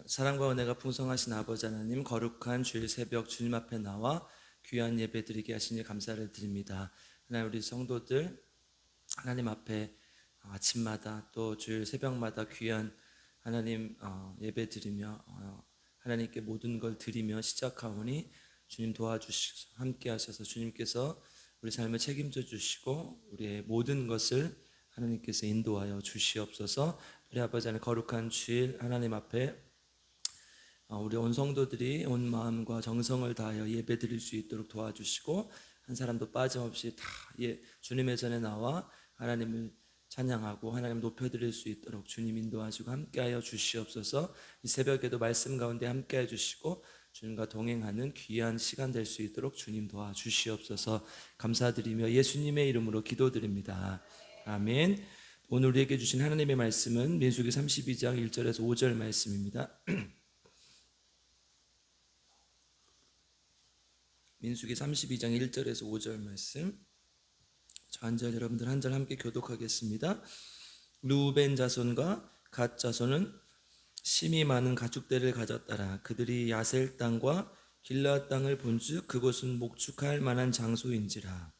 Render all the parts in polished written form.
사랑과 은혜가 풍성하신 아버지 하나님, 거룩한 주일 새벽 주님 앞에 나와 귀한 예배 드리게 하시니 감사를 드립니다. 하나님, 우리 성도들 하나님 앞에 아침마다 또 주일 새벽마다 귀한 하나님 예배 드리며 하나님께 모든 걸 드리며 시작하오니 주님 도와주시고 함께 하셔서 주님께서 우리 삶을 책임져 주시고 우리의 모든 것을 하나님께서 인도하여 주시옵소서. 우리 아버지 하나님, 거룩한 주일 하나님 앞에 우리 온 성도들이 온 마음과 정성을 다하여 예배 드릴 수 있도록 도와주시고 한 사람도 빠짐없이 다 주님의 전에 나와 하나님을 찬양하고 하나님 높여드릴 수 있도록 주님 인도하시고 함께하여 주시옵소서. 이 새벽에도 말씀 가운데 함께해 주시고 주님과 동행하는 귀한 시간 될 수 있도록 주님 도와주시옵소서. 감사드리며 예수님의 이름으로 기도드립니다. 아멘. 오늘 우리에게 주신 하나님의 말씀은 민수기 32장 1절에서 5절 말씀입니다. 민수기 32장 1절에서 5절 말씀, 저 한 절 여러분들 한 절 함께 교독하겠습니다. 루벤 자손과 갓 자손은 심이 많은 가축대를 가졌더라. 그들이 야셀 땅과 길르앗 땅을 본즉 그곳은 목축할 만한 장소인지라.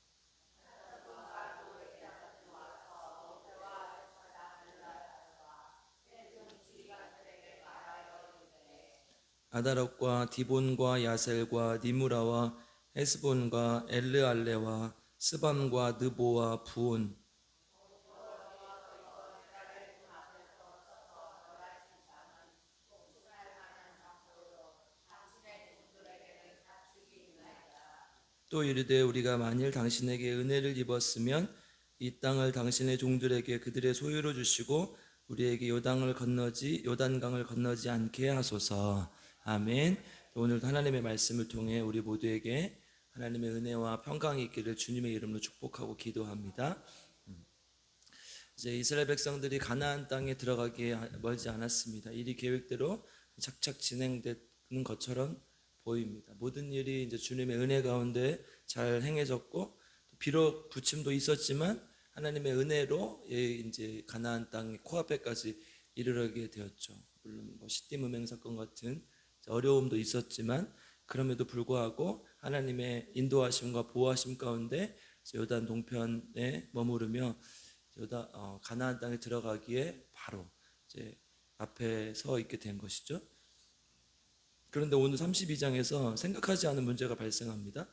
아다롯과 디본과 야셀과 니무라와 헤스본과 엘르알레와 스밤과 느보와 부온, 또 이르되 우리가 만일 당신에게 은혜를 입었으면 이 땅을 당신의 종들에게 그들의 소유로 주시고 우리에게 요단강을 건너지 않게 하소서. 아멘. 오늘 하나님의 말씀을 통해 우리 모두에게 하나님의 은혜와 평강이 있기를 주님의 이름으로 축복하고 기도합니다. 이제 이스라엘 백성들이 가나안 땅에 들어가기에 멀지 않았습니다. 일이 계획대로 착착 진행되는 것처럼 보입니다. 모든 일이 이제 주님의 은혜 가운데 잘 행해졌고, 비록 부침도 있었지만 하나님의 은혜로 이제 가나안 땅 코앞에까지 이르게 되었죠. 물론 시딤 음행 사건 같은 어려움도 있었지만 그럼에도 불구하고 하나님의 인도하심과 보호하심 가운데 요단 동편에 머무르며 가나안 땅에 들어가기에 바로 이제 앞에 서 있게 된 것이죠. 그런데 오늘 32장에서 생각하지 않은 문제가 발생합니다.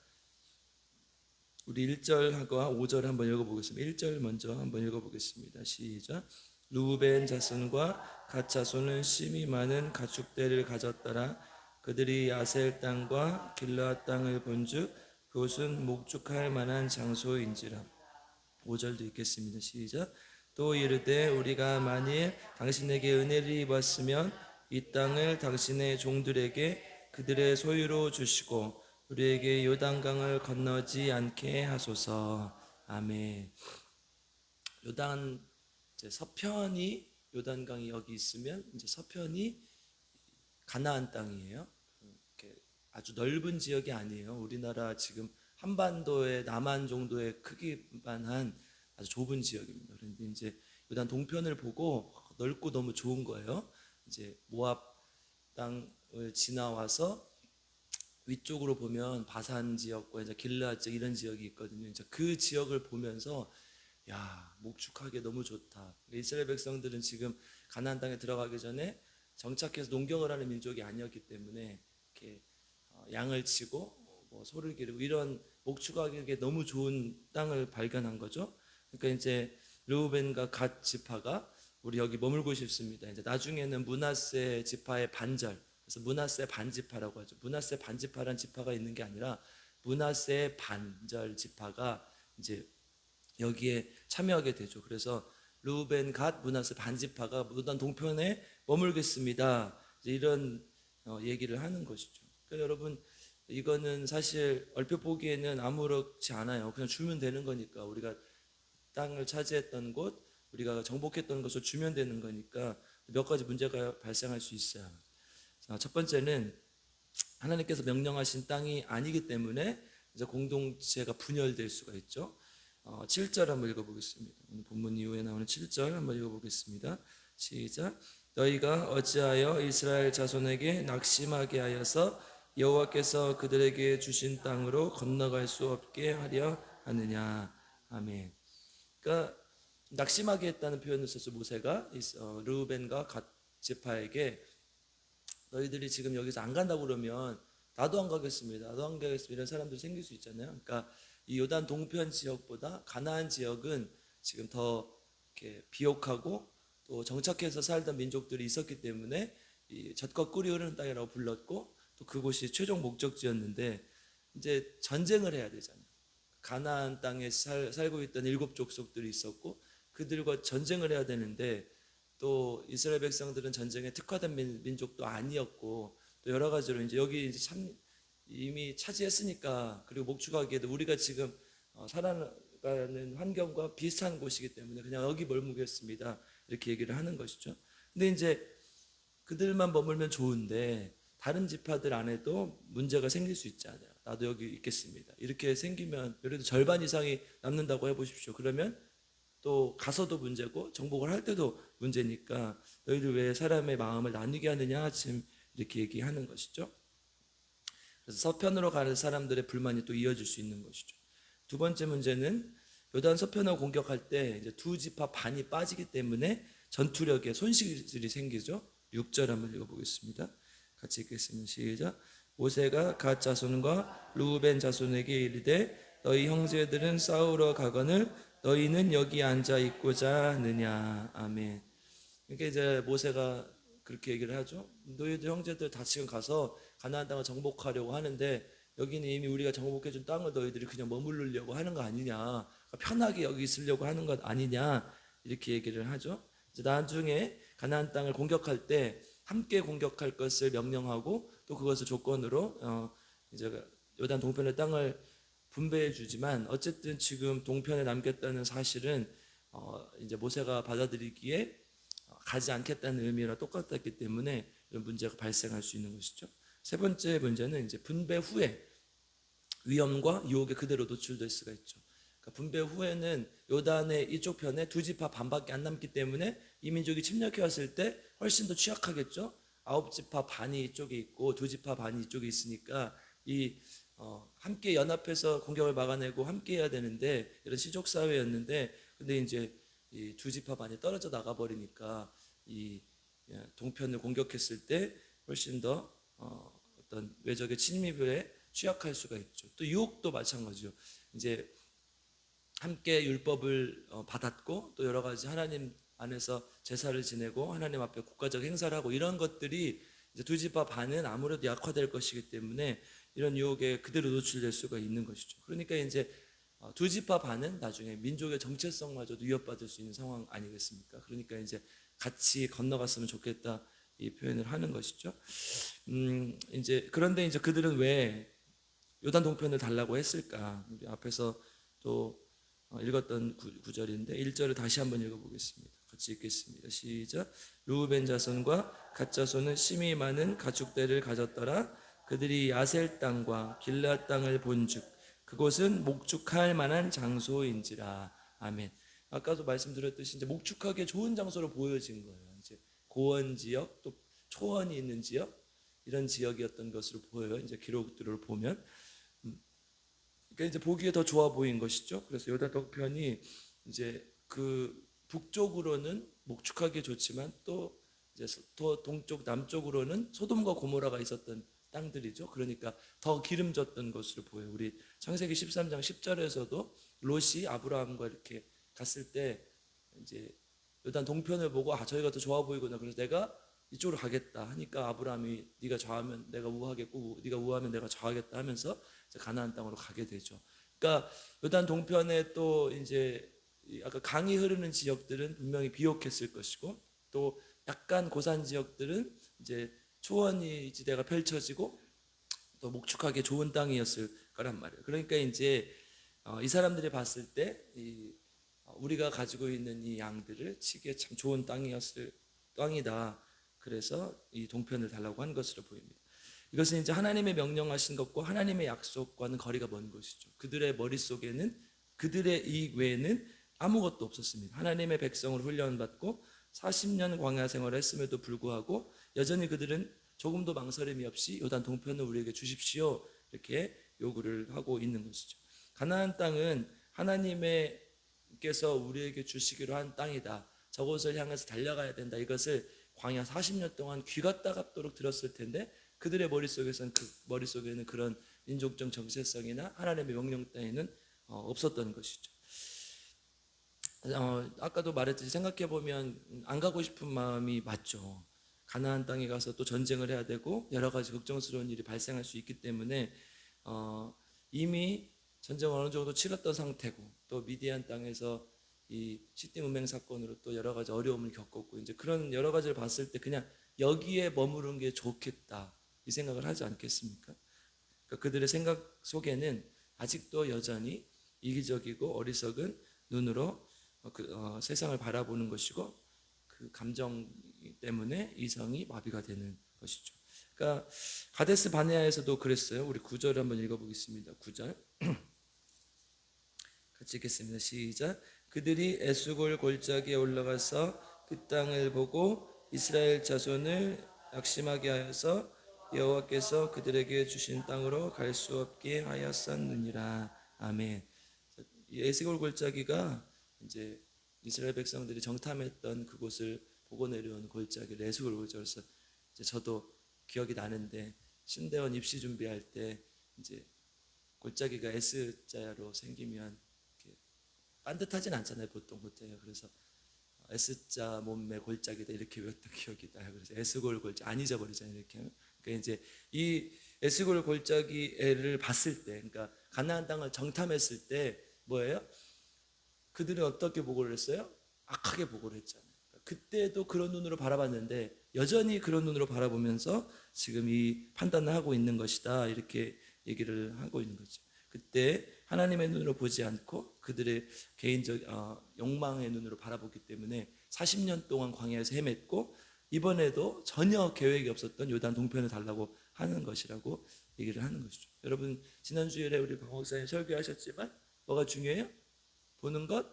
우리 1절과 5절 한번 읽어보겠습니다. 1절 먼저 한번 읽어보겠습니다. 시작. 루벤 자손과 갓 자손은 심이 많은 가축대를 가졌더라. 그들이 야셀 땅과 길르앗 땅을 본즉 그곳은 목축할 만한 장소인지라. 5절도 읽겠습니다. 시작. 또 이르되 우리가 만일 당신에게 은혜를 입었으면 이 땅을 당신의 종들에게 그들의 소유로 주시고 우리에게 요단강을 건너지 않게 하소서. 아멘. 요단 서편이 요단강이 여기 있으면 이제 서편이 가나안 땅이에요. 이렇게 아주 넓은 지역이 아니에요. 우리나라 지금 한반도의 남한 정도의 크기만 한 아주 좁은 지역입니다. 그런데 이제 요단 동편을 보고 넓고 너무 좋은 거예요. 이제 모압 땅을 지나와서 위쪽으로 보면 바산 지역과 이제 길르앗 지역 이런 지역이 있거든요. 이제 그 지역을 보면서 목축하기 너무 좋다. 이스라엘 백성들은 지금 가나안 땅에 들어가기 전에 정착해서 농경을 하는 민족이 아니었기 때문에 이렇게 양을 치고 소를 기르고 이런 목축하기에 너무 좋은 땅을 발견한 거죠. 그러니까 이제 르우벤과 갓 지파가 우리 여기 머물고 싶습니다. 이제 나중에는 므낫세 지파의 반절, 그래서 므낫세 반지파라고 하죠. 므낫세 반지파란 지파가 있는 게 아니라 므낫세 반절 지파가 이제 여기에 참여하게 되죠. 그래서 르우벤 갓 므낫세 반지파가 요단 동편에 머물겠습니다. 이제 이런 얘기를 하는 것이죠. 그러니까 여러분, 이거는 사실 얼핏 보기에는 아무렇지 않아요. 그냥 주면 되는 거니까. 우리가 땅을 차지했던 곳, 우리가 정복했던 것을 주면 되는 거니까 몇 가지 문제가 발생할 수 있어요. 첫 번째는 하나님께서 명령하신 땅이 아니기 때문에 이제 공동체가 분열될 수가 있죠. 7절 한번 읽어보겠습니다. 오늘 본문 이후에 나오는 7절 한번 읽어보겠습니다. 시작. 너희가 어찌하여 이스라엘 자손에게 낙심하게 하여서 여호와께서 그들에게 주신 땅으로 건너갈 수 없게 하려 하느냐. 아멘. 그러니까 낙심하게 했다는 표현을 써서 모세가 르우벤과 갓 지파에게 너희들이 지금 여기서 안 간다고 그러면 나도 안 가겠습니다. 나도 안 가겠습니다. 이런 사람들 생길 수 있잖아요. 그러니까 이 요단 동편 지역보다 가나안 지역은 지금 더 이렇게 비옥하고 또 정착해서 살던 민족들이 있었기 때문에 이 젖과 꿀이 흐르는 땅이라고 불렀고 또 그곳이 최종 목적지였는데 이제 전쟁을 해야 되잖아요. 가나안 땅에 살고 있던 7족속들이 있었고 그들과 전쟁을 해야 되는데 또 이스라엘 백성들은 전쟁에 특화된 민족도 아니었고 또 여러 가지로 이제 여기 이제 참 이미 차지했으니까 그리고 목축하기에도 우리가 지금 살아가는 환경과 비슷한 곳이기 때문에 그냥 여기 머물겠습니다 이렇게 얘기를 하는 것이죠. 근데 이제 그들만 머물면 좋은데 다른 지파들 안에도 문제가 생길 수 있잖아요. 나도 여기 있겠습니다. 이렇게 생기면 예를 들어 절반 이상이 남는다고 해보십시오. 그러면 또 가서도 문제고 정복을 할 때도 문제니까 너희들 왜 사람의 마음을 나뉘게 하느냐 지금 이렇게 얘기하는 것이죠. 그래서 서편으로 가는 사람들의 불만이 또 이어질 수 있는 것이죠. 두 번째 문제는 요단 서편을 공격할 때 이제 두 지파 반이 빠지기 때문에 전투력에 손실이 생기죠. 6절 한번 읽어보겠습니다. 같이 읽겠습니다. 시작. 모세가 갓 자손과 루벤 자손에게 이르되 너희 형제들은 싸우러 가거늘 너희는 여기 앉아 있고자 하느냐. 아멘. 그러니까 이제 모세가 그렇게 얘기를 하죠. 너희들 형제들 다 지금 가서 가나안 땅을 정복하려고 하는데 여기는 이미 우리가 정복해준 땅을 너희들이 그냥 머무르려고 하는 거 아니냐. 그러니까 편하게 여기 있으려고 하는 것 아니냐. 이렇게 얘기를 하죠. 이제 나중에 가나안 땅을 공격할 때 함께 공격할 것을 명령하고 또 그것을 조건으로 이제 요단 동편의 땅을 분배해 주지만 어쨌든 지금 동편에 남겼다는 사실은 이제 모세가 받아들이기에 가지 않겠다는 의미랑 똑같았기 때문에 이런 문제가 발생할 수 있는 것이죠. 세 번째 문제는 이제 분배 후에 위험과 유혹에 그대로 노출될 수가 있죠. 그러니까 분배 후에는 요단의 이쪽 편에 두 지파 반밖에 안 남기 때문에 이 민족이 침략해 왔을 때 훨씬 더 취약하겠죠. 9지파 반이 이쪽에 있고 두 지파 반이 이쪽에 있으니까 이 함께 연합해서 공격을 막아내고 함께 해야 되는데 이런 시족 사회였는데 근데 이제 이 두 지파 반이 떨어져 나가 버리니까 이 동편을 공격했을 때 훨씬 더 어떤 외적의 침입에 취약할 수가 있죠. 또 유혹도 마찬가지죠. 이제 함께 율법을 받았고 또 여러 가지 하나님 안에서 제사를 지내고 하나님 앞에 국가적 행사를 하고 이런 것들이 이제 두 지파 반은 아무래도 약화될 것이기 때문에 이런 유혹에 그대로 노출될 수가 있는 것이죠. 그러니까 이제 두 지파 반은 나중에 민족의 정체성마저도 위협받을 수 있는 상황 아니겠습니까? 그러니까 이제 같이 건너갔으면 좋겠다 이 표현을 하는 것이죠. 이제 그런데 이제 그들은 왜 요단 동편을 달라고 했을까? 우리 앞에서 또 읽었던 구절인데 1절을 다시 한번 읽어보겠습니다. 같이 읽겠습니다. 시작. 루벤 자손과 갓 자손은 심히 많은 가축대를 가졌더라. 그들이 야셀 땅과 길앗 땅을 본즉 그곳은 목축할 만한 장소인지라. 아멘. 아까도 말씀드렸듯이 이제 목축하기에 좋은 장소로 보여진 거예요. 이제 고원 지역 또 초원이 있는 지역 이런 지역이었던 것으로 보여요. 이제 기록들을 보면. 그러니까 이제 보기에 더 좋아 보인 것이죠. 그래서 요단 동편이 이제 그 북쪽으로는 목축하기 좋지만 또 이제 더 동쪽 남쪽으로는 소돔과 고모라가 있었던 땅들이죠. 그러니까 더 기름졌던 것으로 보여요. 우리 창세기 13장 10절에서도 롯이 아브라함과 이렇게 갔을 때 이제 요단 동편을 보고 저희가 더 좋아 보이구나. 그래서 내가 이쪽으로 가겠다 하니까 아브라함이 네가 좌하면 내가 우하겠고 네가 우하면 내가 좌하겠다 하면서 가나안 땅으로 가게 되죠. 그러니까 요단 동편에 또 이제 아까 강이 흐르는 지역들은 분명히 비옥했을 것이고 또 약간 고산 지역들은 이제 초원이 지대가 펼쳐지고 또 목축하기 좋은 땅이었을 거란 말이에요. 그러니까 이제 이 사람들이 봤을 때 우리가 가지고 있는 이 양들을 치기에 참 좋은 땅이다. 그래서 이 동편을 달라고 한 것으로 보입니다. 이것은 이제 하나님의 명령하신 것과 하나님의 약속과는 거리가 먼 것이죠. 그들의 머릿속에는 그들의 이익 외에는 아무것도 없었습니다. 하나님의 백성을 훈련받고 40년 광야 생활을 했음에도 불구하고 여전히 그들은 조금도 망설임이 없이 요단 동편을 우리에게 주십시오 이렇게 요구를 하고 있는 것이죠. 가나안 땅은 하나님께서 우리에게 주시기로 한 땅이다. 저곳을 향해서 달려가야 된다. 이것을 광야 40년 동안 귀가 따갑도록 들었을 텐데 그들의 머릿속에는 그런 민족적 정체성이나 하나님의 명령 따위는 없었던 것이죠. 아까도 말했듯이 생각해보면 안 가고 싶은 마음이 맞죠. 가나안 땅에 가서 또 전쟁을 해야 되고 여러 가지 걱정스러운 일이 발생할 수 있기 때문에 이미 전쟁을 어느 정도 치렀던 상태고 또 미디안 땅에서 이 시딤 음행 사건으로 또 여러 가지 어려움을 겪었고 이제 그런 여러 가지를 봤을 때 그냥 여기에 머무른 게 좋겠다 이 생각을 하지 않겠습니까? 그러니까 그들의 생각 속에는 아직도 여전히 이기적이고 어리석은 눈으로 세상을 바라보는 것이고 그 감정 때문에 이성이 마비가 되는 것이죠. 그러니까 가데스 바네아에서도 그랬어요. 우리 9절 한번 읽어보겠습니다. 9절 같이 읽겠습니다. 시작. 그들이 에스골 골짜기에 올라가서 그 땅을 보고 이스라엘 자손을 낙심하게 하여서 여호와께서 그들에게 주신 땅으로 갈 수 없게 하였었느니라. 아멘. 에스골 골짜기가 이제 이스라엘 백성들이 정탐했던 그곳을 보고 내려온 골짜기 에스골 골짜기에서 이제 저도 기억이 나는데 신대원 입시 준비할 때 이제 골짜기가 S자로 생기면 반듯하진 않잖아요. 보통 호텔에. 그래서 S자 몸매 골짜기다 이렇게 외웠던 기억이 나요. 그래서 S골 골짜기 안 잊어버리잖아요. 이렇게 하면. 그러니까 이제 이 S골 골짜기를 봤을 때, 그러니까 가나안 땅을 정탐했을 때 뭐예요? 그들은 어떻게 보고를 했어요? 악하게 보고를 했잖아요. 그때도 그런 눈으로 바라봤는데 여전히 그런 눈으로 바라보면서 지금 이 판단을 하고 있는 것이다 이렇게 얘기를 하고 있는 거죠. 그때 하나님의 눈으로 보지 않고 그들의 개인적 욕망의 눈으로 바라보기 때문에 40년 동안 광야에서 헤맸고 이번에도 전혀 계획이 없었던 요단 동편을 달라고 하는 것이라고 얘기를 하는 것이죠. 여러분 지난 주일에 우리 박 목사님 설교하셨지만 뭐가 중요해요? 보는 것,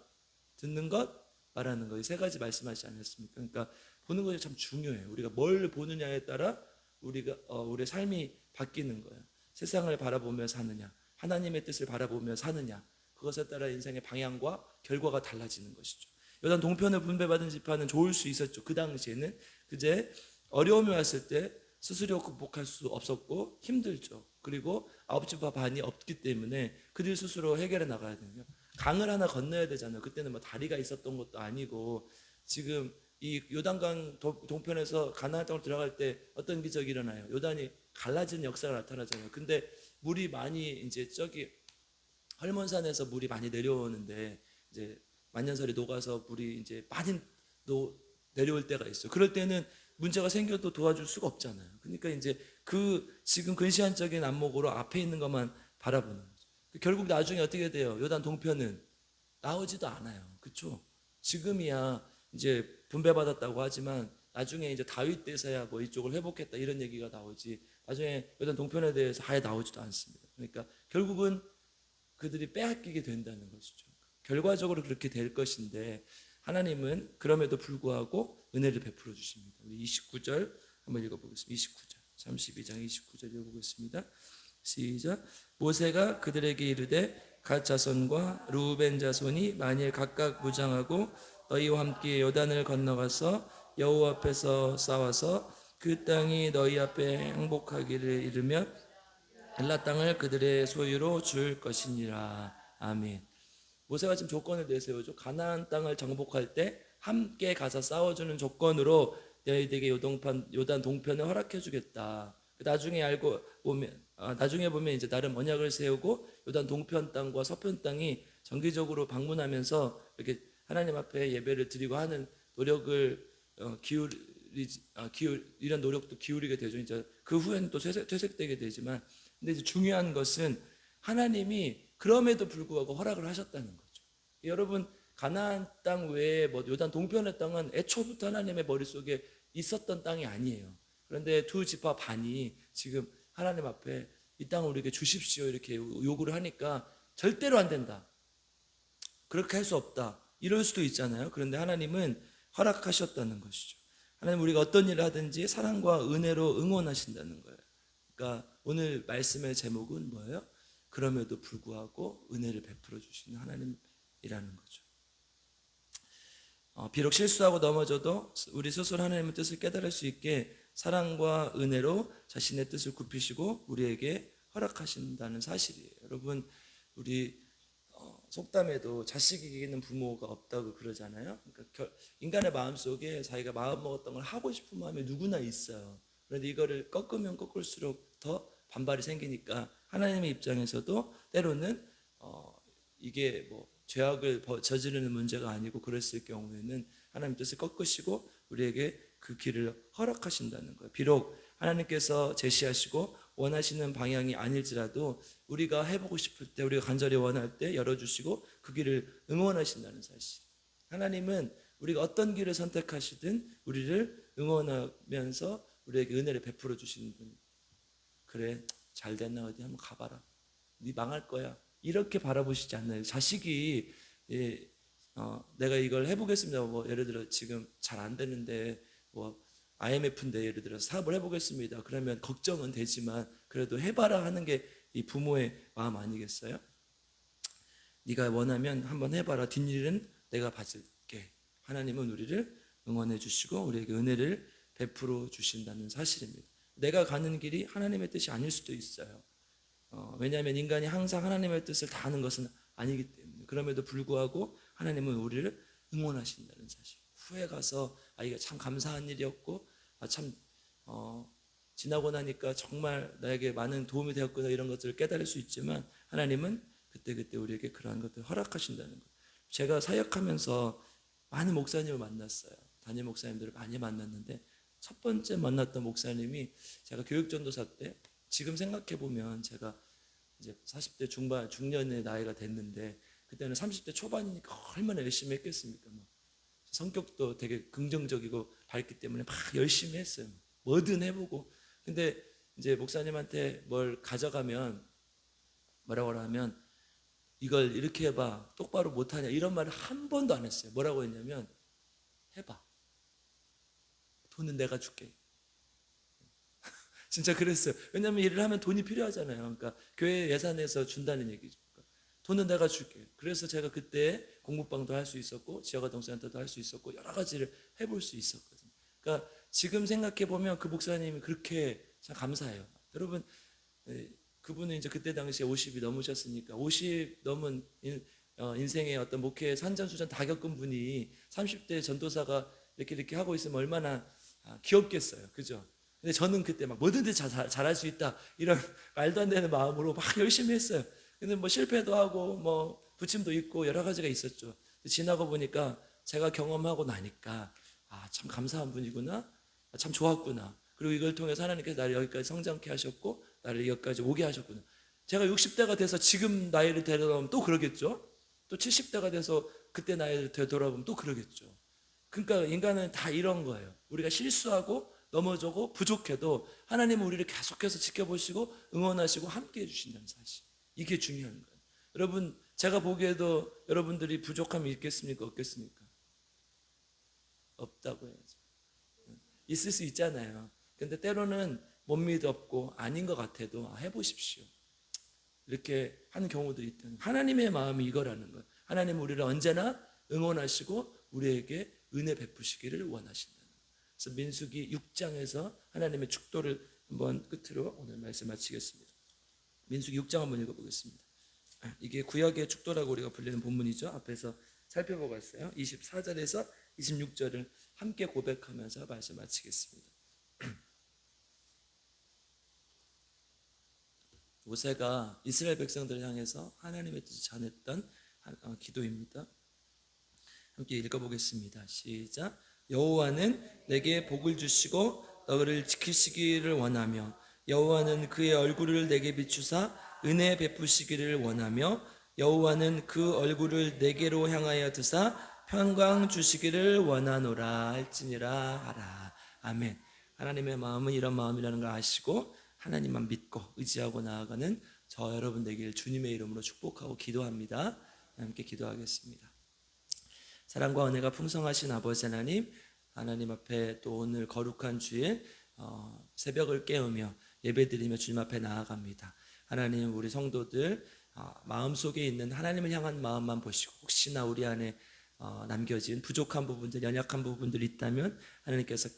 듣는 것, 말하는 것. 이 세 가지 말씀하시지 않았습니까? 그러니까 보는 것이 참 중요해요. 우리가 뭘 보느냐에 따라 우리의 삶이 바뀌는 거예요. 세상을 바라보며 사느냐, 하나님의 뜻을 바라보며 사느냐, 그것에 따라 인생의 방향과 결과가 달라지는 것이죠. 요단 동편을 분배받은 지파는 좋을 수 있었죠. 그 당시에는 그제 어려움이 왔을 때 스스로 극복할 수 없었고 힘들죠. 그리고 아홉 지파 반이 없기 때문에 그들 스스로 해결해 나가야 되요. 강을 하나 건너야 되잖아요. 그때는 뭐 다리가 있었던 것도 아니고 지금 이 요단강 동편에서 가나안 땅으로 들어갈 때 어떤 기적이 일어나요? 요단이 갈라지는 역사가 나타나잖아요. 근데 물이 많이 이제 저기 헐몬산에서 물이 많이 내려오는데 이제 만년설이 녹아서 물이 이제 많이 내려올 때가 있어요. 그럴 때는 문제가 생겨도 도와줄 수가 없잖아요. 그러니까 이제 그 지금 근시안적인 안목으로 앞에 있는 것만 바라보는 거죠. 결국 나중에 어떻게 돼요? 요단 동편은 나오지도 않아요. 그렇죠? 지금이야 이제 분배받았다고 하지만 나중에 이제 다윗 때서야 뭐 이쪽을 회복했다 이런 얘기가 나오지 나중에 요단 동편에 대해서 아예 나오지도 않습니다. 그러니까 결국은 그들이 빼앗기게 된다는 것이죠. 결과적으로 그렇게 될 것인데 하나님은 그럼에도 불구하고 은혜를 베풀어 주십니다. 우리 29절 한번 읽어보겠습니다. 29절 32장 29절 읽어보겠습니다. 시작. 모세가 그들에게 이르되 갓 자손과 루벤 자손이 만일 각각 무장하고 너희와 함께 요단을 건너가서 여호와 앞에서 싸워서 그 땅이 너희 앞에 행복하기를 이르면 엘라 땅을 그들의 소유로 줄 것이니라. 아멘. 모세가 지금 조건을 내세우죠. 가나안 땅을 정복할 때 함께 가서 싸워주는 조건으로 너희에게 요단 동편을 허락해 주겠다. 나중에 보면 이제 나름 언약을 세우고 요단 동편 땅과 서편 땅이 정기적으로 방문하면서 이렇게 하나님 앞에 예배를 드리고 하는 노력을 이런 노력도 기울이게 되죠. 이제 그 후에는 또 퇴색되게 되지만, 근데 이제 중요한 것은 하나님이 그럼에도 불구하고 허락을 하셨다는 거죠. 여러분 가나안 땅 외에 뭐 요단 동편의 땅은 애초부터 하나님의 머릿속에 있었던 땅이 아니에요. 그런데 두 지파 반이 지금 하나님 앞에 이 땅을 우리에게 주십시오 이렇게 요구를 하니까 절대로 안 된다. 그렇게 할 수 없다. 이럴 수도 있잖아요. 그런데 하나님은 허락하셨다는 것이죠. 하나님 우리가 어떤 일을 하든지 사랑과 은혜로 응원하신다는 거예요. 그러니까 오늘 말씀의 제목은 뭐예요? 그럼에도 불구하고 은혜를 베풀어 주시는 하나님이라는 거죠. 비록 실수하고 넘어져도 우리 스스로 하나님의 뜻을 깨달을 수 있게 사랑과 은혜로 자신의 뜻을 굽히시고 우리에게 허락하신다는 사실이에요. 여러분, 우리 속담에도 자식 이기는 부모가 없다고 그러잖아요. 그러니까 인간의 마음속에 자기가 마음먹었던 걸 하고 싶은 마음이 누구나 있어요. 그런데 이거를 꺾으면 꺾을수록 더 반발이 생기니까 하나님의 입장에서도 때로는 이게 뭐 죄악을 저지르는 문제가 아니고 그랬을 경우에는 하나님 뜻을 꺾으시고 우리에게 그 길을 허락하신다는 거예요. 비록 하나님께서 제시하시고 원하시는 방향이 아닐지라도 우리가 해보고 싶을 때, 우리가 간절히 원할 때 열어주시고 그 길을 응원하신다는 사실. 하나님은 우리가 어떤 길을 선택하시든 우리를 응원하면서 우리에게 은혜를 베풀어 주시는 분. 그래, 잘 됐나 어디 한번 가봐라. 네 망할 거야. 이렇게 바라보시지 않나요? 자식이 내가 이걸 해보겠습니다. 뭐 예를 들어 지금 잘 안 되는데 뭐 IMF인데 예를 들어 사업을 해보겠습니다. 그러면 걱정은 되지만 그래도 해봐라 하는 게 이 부모의 마음 아니겠어요? 네가 원하면 한번 해봐라. 뒷일은 내가 봐줄게. 하나님은 우리를 응원해 주시고 우리에게 은혜를 베풀어 주신다는 사실입니다. 내가 가는 길이 하나님의 뜻이 아닐 수도 있어요. 왜냐하면 인간이 항상 하나님의 뜻을 다 하는 것은 아니기 때문에. 그럼에도 불구하고 하나님은 우리를 응원하신다는 사실. 후에 가서 이게 참 감사한 일이었고 참 지나고 나니까 정말 나에게 많은 도움이 되었구나 이런 것들을 깨달을 수 있지만 하나님은 그때그때 우리에게 그러한 것들을 허락하신다는 거예요. 제가 사역하면서 많은 목사님을 만났어요. 담임 목사님들을 많이 만났는데 첫 번째 만났던 목사님이 제가 교육전도사 때 지금 생각해 보면 제가 이제 40대 중반 중년의 나이가 됐는데 그때는 30대 초반이니까 얼마나 열심히 했겠습니까? 성격도 되게 긍정적이고 밝기 때문에 막 열심히 했어요. 뭐든 해보고. 근데 이제 목사님한테 뭘 가져가면 뭐라고 하면 이걸 이렇게 해봐. 똑바로 못하냐. 이런 말을 한 번도 안 했어요. 뭐라고 했냐면 해봐. 돈은 내가 줄게. 진짜 그랬어요. 왜냐하면 일을 하면 돈이 필요하잖아요. 그러니까 교회 예산에서 준다는 얘기죠. 그러니까 돈은 내가 줄게. 그래서 제가 그때 공부방도 할 수 있었고 지역아동센터도 할 수 있었고 여러 가지를 해볼 수 있었거든요. 그러니까 지금 생각해 보면 그 목사님이 그렇게 참 감사해요. 여러분 그분은 이제 그때 당시에 50이 넘으셨으니까 50 넘은 인생의 어떤 목회 산전수전 다 겪은 분이 30대 전도사가 이렇게 하고 있으면 얼마나 귀엽겠어요. 그죠? 근데 저는 그때 막 뭐든지 잘할 수 있다 이런 말도 안 되는 마음으로 막 열심히 했어요. 근데 뭐 실패도 하고 뭐 부침도 있고 여러 가지가 있었죠. 지나고 보니까 제가 경험하고 나니까 참 감사한 분이구나. 참 좋았구나. 그리고 이걸 통해서 하나님께서 나를 여기까지 성장케 하셨고 나를 여기까지 오게 하셨구나. 제가 60대가 돼서 지금 나이를 되돌아보면 또 그러겠죠. 또 70대가 돼서 그때 나이를 되돌아보면 또 그러겠죠. 그러니까 인간은 다 이런 거예요. 우리가 실수하고 넘어져고 부족해도 하나님은 우리를 계속해서 지켜보시고 응원하시고 함께 해주신다는 사실. 이게 중요한 거예요. 여러분 제가 보기에도 여러분들이 부족함이 있겠습니까? 없겠습니까? 없다고 해야죠. 있을 수 있잖아요. 근데 때로는 못 믿었고 아닌 것 같아도 해보십시오. 이렇게 하는 경우도 있다는 하나님의 마음이 이거라는 거예요. 하나님은 우리를 언제나 응원하시고 우리에게 은혜 베푸시기를 원하신다는 거예요. 그래서 민수기 6장에서 하나님의 축도를 한번 끝으로 오늘 말씀 마치겠습니다. 민수기 6장 한번 읽어보겠습니다. 이게 구약의 축도라고 우리가 불리는 본문이죠. 앞에서 살펴보고 왔어요. 24절에서 26절을 함께 고백하면서 말씀 마치겠습니다. 모세가 이스라엘 백성들을 향해서 하나님의 뜻을 전했던 기도입니다. 함께 읽어보겠습니다. 시작. 여호와는 내게 복을 주시고 너를 지키시기를 원하며 여호와는 그의 얼굴을 내게 비추사 은혜 베푸시기를 원하며 여호와는 그 얼굴을 내게로 향하여 드사 평강 주시기를 원하노라 할지니라 하라. 아멘. 하나님의 마음은 이런 마음이라는 걸 아시고 하나님만 믿고 의지하고 나아가는 저 여러분 되길 주님의 이름으로 축복하고 기도합니다. 함께 기도하겠습니다. 사랑과 은혜가 풍성하신 아버지 하나님, 하나님 앞에 또 오늘 거룩한 주일 새벽을 깨우며 예배드리며 주님 앞에 나아갑니다. 하나님, 우리 성도들 마음속에 있는 하나님을 향한 마음만 보시고, 혹시나 우리 안에 남겨진 부족한 부분들, 연약한 부분들이 있다면 하나님께서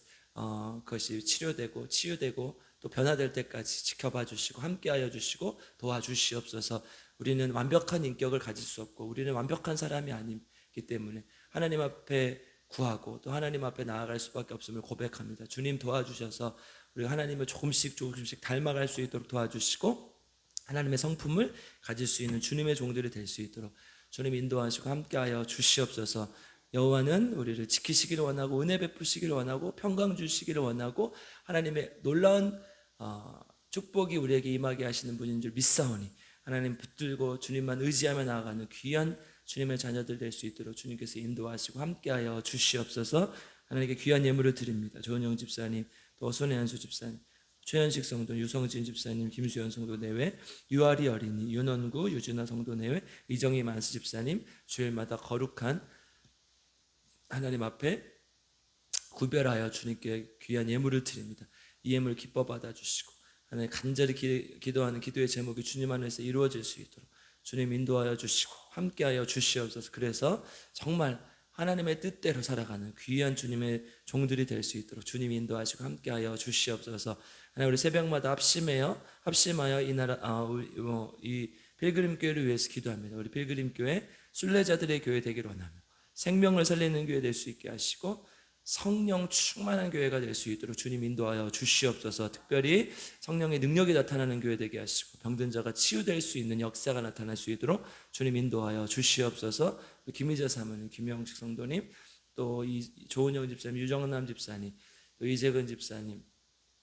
그것이 치료되고 치유되고 또 변화될 때까지 지켜봐 주시고 함께하여 주시고 도와주시옵소서. 우리는 완벽한 인격을 가질 수 없고 우리는 완벽한 사람이 아니기 때문에 하나님 앞에 구하고 또 하나님 앞에 나아갈 수밖에 없음을 고백합니다. 주님 도와주셔서 우리가 하나님을 조금씩 닮아갈 수 있도록 도와주시고 하나님의 성품을 가질 수 있는 주님의 종들이 될 수 있도록 주님 인도하시고 함께하여 주시옵소서. 여호와는 우리를 지키시기를 원하고 은혜 베푸시기를 원하고 평강 주시기를 원하고 하나님의 놀라운 축복이 우리에게 임하게 하시는 분인 줄 믿사오니 하나님 붙들고 주님만 의지하며 나아가는 귀한 주님의 자녀들 될 수 있도록 주님께서 인도하시고 함께하여 주시옵소서. 하나님께 귀한 예물을 드립니다. 조은영 집사님, 또 손혜 한수 집사님, 최현식 성도, 유성진 집사님, 김수현 성도 내외, 유아리 어린이, 윤원구, 유진아 성도 내외, 이정희 만수 집사님, 주일마다 거룩한 하나님 앞에 구별하여 주님께 귀한 예물을 드립니다. 이 예물 기뻐 받아주시고 하나님 간절히 기도하는 기도의 제목이 주님 안에서 이루어질 수 있도록 주님 인도하여 주시고 함께하여 주시옵소서. 그래서 정말 하나님의 뜻대로 살아가는 귀한 주님의 종들이 될 수 있도록 주님 인도하시고 함께하여 주시옵소서. 하나님, 우리 새벽마다 합심하여 이 나라 이 필그림교회를 위해서 기도합니다. 우리 필그림교회 순례자들의 교회 되기를 원하며 생명을 살리는 교회 될 수 있게 하시고 성령 충만한 교회가 될 수 있도록 주님 인도하여 주시옵소서. 특별히 성령의 능력이 나타나는 교회 되게 하시고 병든 자가 치유될 수 있는 역사가 나타날 수 있도록 주님 인도하여 주시옵소서. 김희자 사모님, 김영식 성도님, 또 조은영 집사님, 유정남 집사님, 또 이재근 집사님,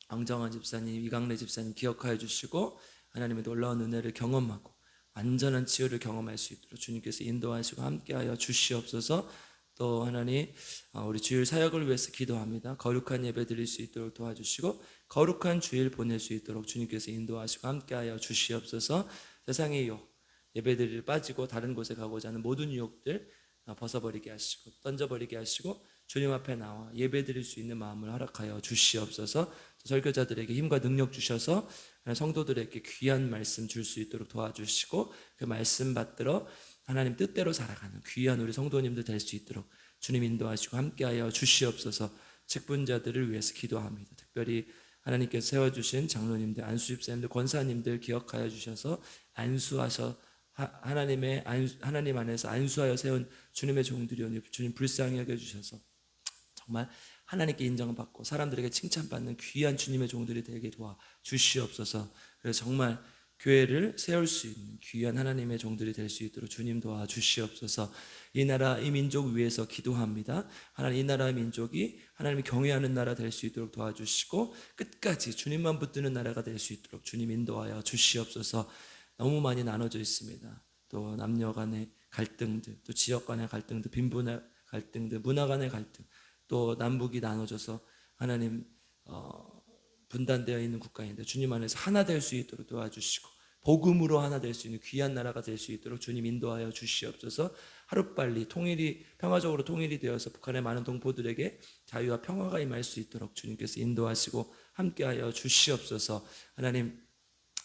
왕정환 집사님, 이강래 집사님 기억하여 주시고 하나님의 놀라운 은혜를 경험하고 완전한 치유를 경험할 수 있도록 주님께서 인도하시고 함께하여 주시옵소서. 또 하나님, 우리 주일 사역을 위해서 기도합니다. 거룩한 예배 드릴 수 있도록 도와주시고 거룩한 주일 보낼 수 있도록 주님께서 인도하시고 함께하여 주시옵소서. 세상의 유혹, 예배 드릴 빠지고 다른 곳에 가고자 하는 모든 유혹들 벗어버리게 하시고 던져버리게 하시고 주님 앞에 나와 예배 드릴 수 있는 마음을 허락하여 주시옵소서. 설교자들에게 힘과 능력 주셔서 성도들에게 귀한 말씀 줄 수 있도록 도와주시고 그 말씀 받들어 하나님 뜻대로 살아가는 귀한 우리 성도님들 될 수 있도록 주님 인도하시고 함께하여 주시옵소서. 직분자들을 위해서 기도합니다. 특별히 하나님께서 세워주신 장로님들, 안수집사님들, 권사님들 기억하여 주셔서 하나님 안에서 안수하여 세운 주님의 종들이 오늘 주님 불쌍히 여겨주셔서 정말 하나님께 인정받고 사람들에게 칭찬받는 귀한 주님의 종들이 되게 도와주시옵소서. 그래서 정말 교회를 세울 수 있는 귀한 하나님의 종들이 될 수 있도록 주님 도와주시옵소서. 이 나라 이 민족 위해서 기도합니다. 하나님, 이 나라의 민족이 하나님을 경외하는 나라 될 수 있도록 도와주시고 끝까지 주님만 붙드는 나라가 될 수 있도록 주님 인도하여 주시옵소서. 너무 많이 나눠져 있습니다. 또 남녀 간의 갈등들, 또 지역 간의 갈등들, 빈부의 갈등들, 문화 간의 갈등, 또 남북이 나눠져서 하나님 분단되어 있는 국가인데 주님 안에서 하나 될 수 있도록 도와주시고 복음으로 하나 될 수 있는 귀한 나라가 될 수 있도록 주님 인도하여 주시옵소서. 하루빨리 평화적으로 통일이 되어서 북한의 많은 동포들에게 자유와 평화가 임할 수 있도록 주님께서 인도하시고 함께하여 주시옵소서. 하나님,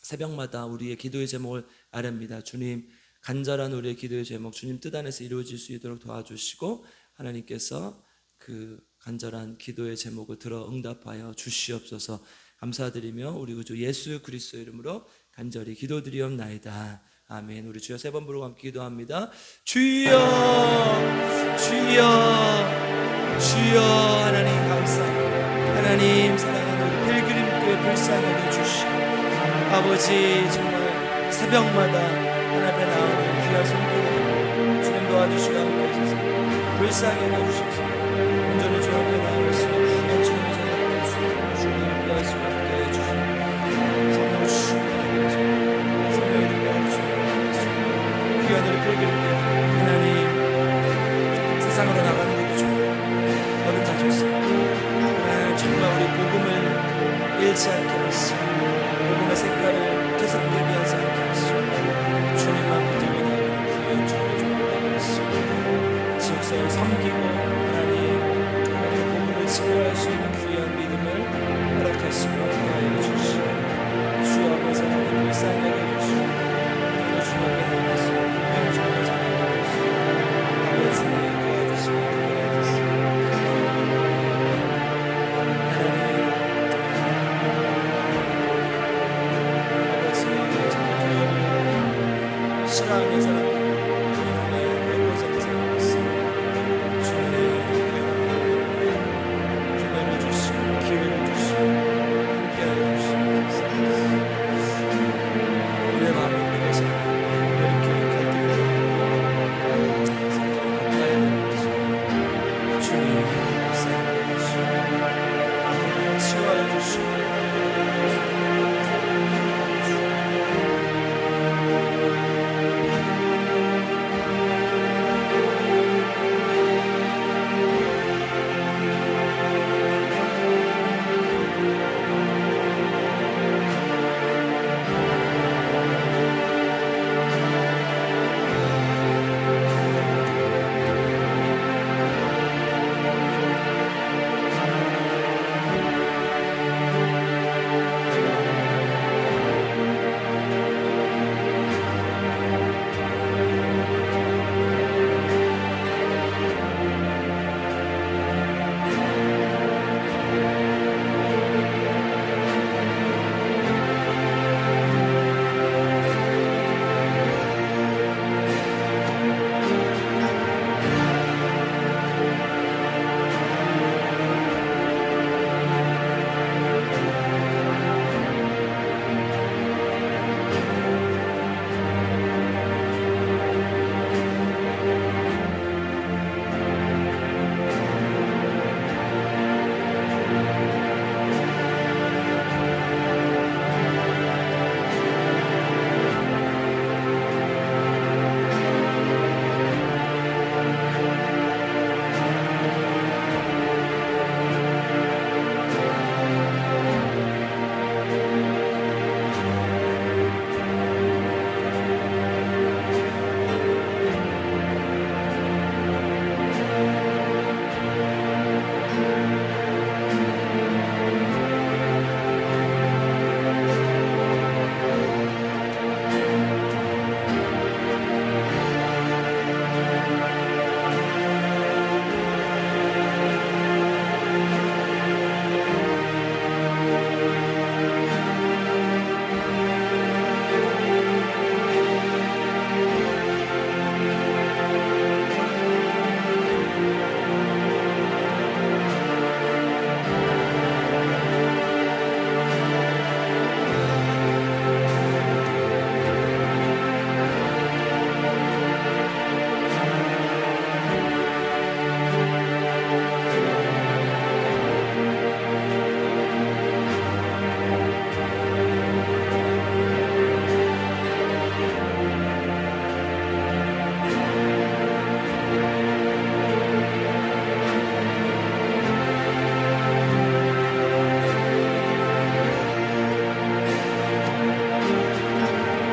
새벽마다 우리의 기도의 제목을 아뢰입니다. 주님, 간절한 우리의 기도의 제목 주님 뜻 안에서 이루어질 수 있도록 도와주시고 하나님께서 그 간절한 기도의 제목을 들어 응답하여 주시옵소서. 감사드리며 우리 구주 예수 그리스도 이름으로 간절히 기도드리옵나이다. 아멘. 우리 주여 세 번 부르고 함께 기도합니다. 주여, 주여, 주여. 하나님 감사합니다. 하나님 사랑하는 우리 필그림교회 불쌍히 여겨주시고 아버지, 정말 새벽마다 하나님 앞에 나오는 귀한 성도들 주님 도와주시고 함께 하셔서 불쌍히 여겨주셔서 온전히 주 앞에 나아갈 수 있는 귀한 주님의 자녀가 될 수 있도록 주님 인도하시고 함께 해주시고 성령 주시고 성령의 능력을 주시고 귀한 우리 필그림교회 하나님, 세상으로 나가는 것도 좋고 어른 다 좋습니다. 하나님, 정말 우리 복음을 잃지 않게 하시고 복음의 색깔을 퇴색되게 하지 않게 하시고 주님만 붙들고 나가는 귀한 주님의 종을 되게 하시고 지역사회를 섬기는 십자가의 수를